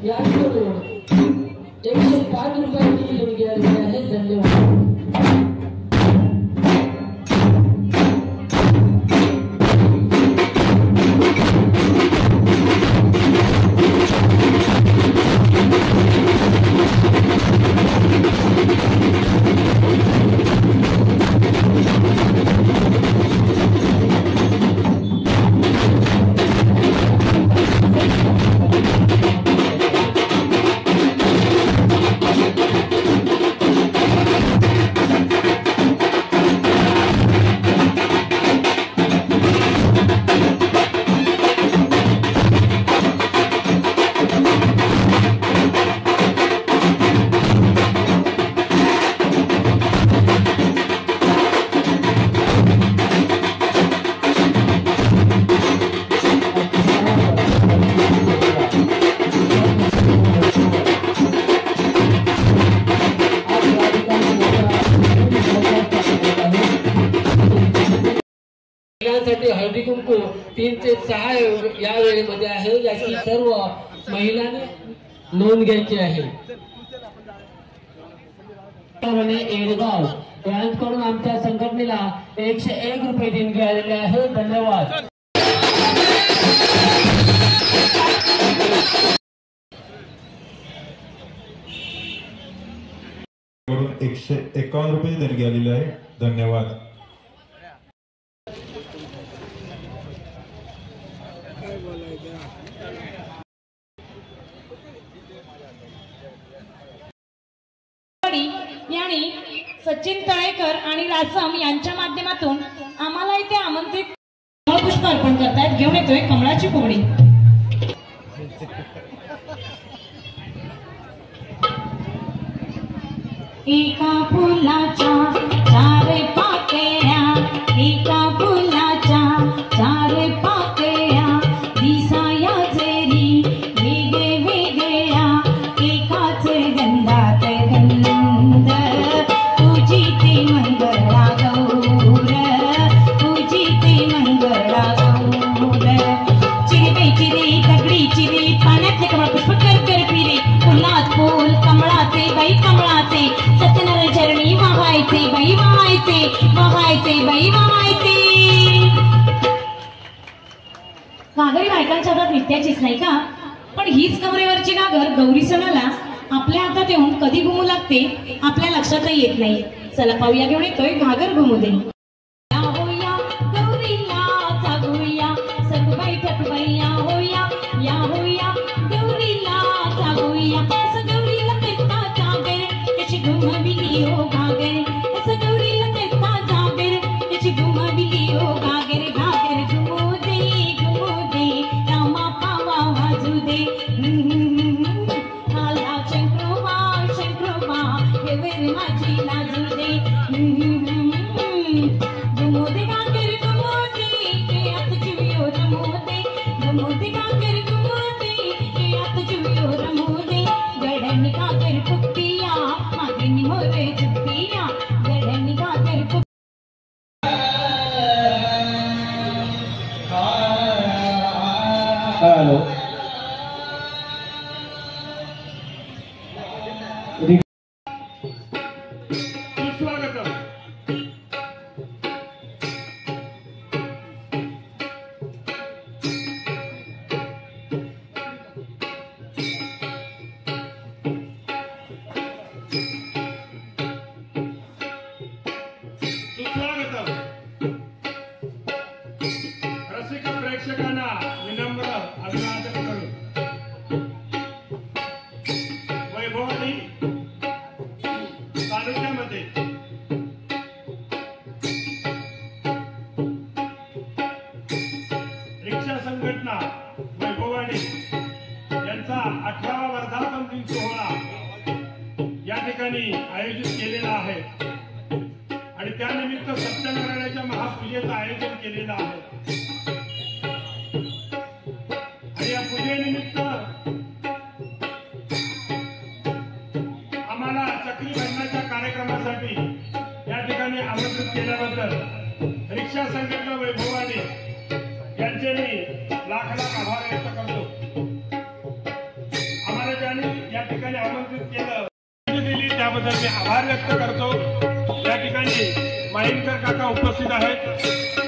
यांकडून 105 रुपयांची देणगी आलेली आहे. धन्यवाद. हळदी कुंकू 3 ते 6 या वेळेमध्ये आहे. याची सर्व महिलांनी नोंद घ्यायची आहे. एडगाव यांच्याकडून आमच्या संघटनेला 101 रुपये देणगी आलेले आहे. धन्यवाद. 151 रुपये देणगी आलेली आहे. धन्यवाद. यांनी सचिन तळेकर आणि रासम यांच्या माध्यमातून आम्हाला इथे आमंत्रित पुष्प अर्पण करतायत. घेऊन येतोय कमळाची फुगडी. एका फुलाच्या 4 पाकळ्या, एका फुलाच्या 4 पाकळ्या, दिसाया जरी वेगळे वेगळ्या, एकाच गंधात गंध, तुझी ते मंगळा गौर, तुझी ते मंगळा गौर. चिरे चिरे दगडी चिरे पाण्यातले कमळ पुष्प कर कर फिरे, फुलात फुल कमळाचे बाई कमळाचे, सत्यनारायण चरणी वाहायचे बाई वाहायचे, वाहायचे बाई वाहायचे. घागरी बायकांच्या हातात नित्याचीच नाही का, पण हीच कमरेवरची घागर गौरी सणाला आपल्या हातात येऊन कधी घुमू लागते आपल्या लक्षातही येत नाही. चला पाहूया. घेऊन येतोय घागर घुमू दे. गौरीला जागूया सगबाई ठकबैया होया, या होया गौरीला जागूया. गौरीला तेता जागर त्याची घुमविली हो घागर, गौरीला तेता जागर त्याची घुमविली हो घागर. घागर घुमू दे रामा पावा वाजू दे. आला शंकरोबा हे वेर माझी लाजू दे. घुमू दे घागर घुमू दे के आत जीवियो रमू दे. घुमू दे घागर घुमू दे के आत जीवियो रमू दे. गडनी घागर कुप्पिया मागनी मोरे चुप्पिया, गडनी घागर कुप्पिया. हॅलो रसिक प्रेक्षकांना विनम्र अभिवादन करू. वैभववाडी तालुक्यामध्ये रिक्षा संघटना वैभववाडी यांचा 18वा वर्धापन दिन सोहळा या ठिकाणी आयोजित केलेला आहे आणि त्यानिमित्त सत्यनारायणाच्या महापूजेचं आयोजन केलेलं आहे. आणि या पूजेनिमित्त आम्हाला चक्री भजनाच्या कार्यक्रमासाठी या ठिकाणी आमंत्रित केल्याबद्दल रिक्षा संघटना वैभववाडी यांचे मी लाख लाख आभार व्यक्त करतो. आम्हाला त्याबद्दल मी आभार व्यक्त करतो। या ठिकाणी माळीणकर काका उपस्थित आहेत।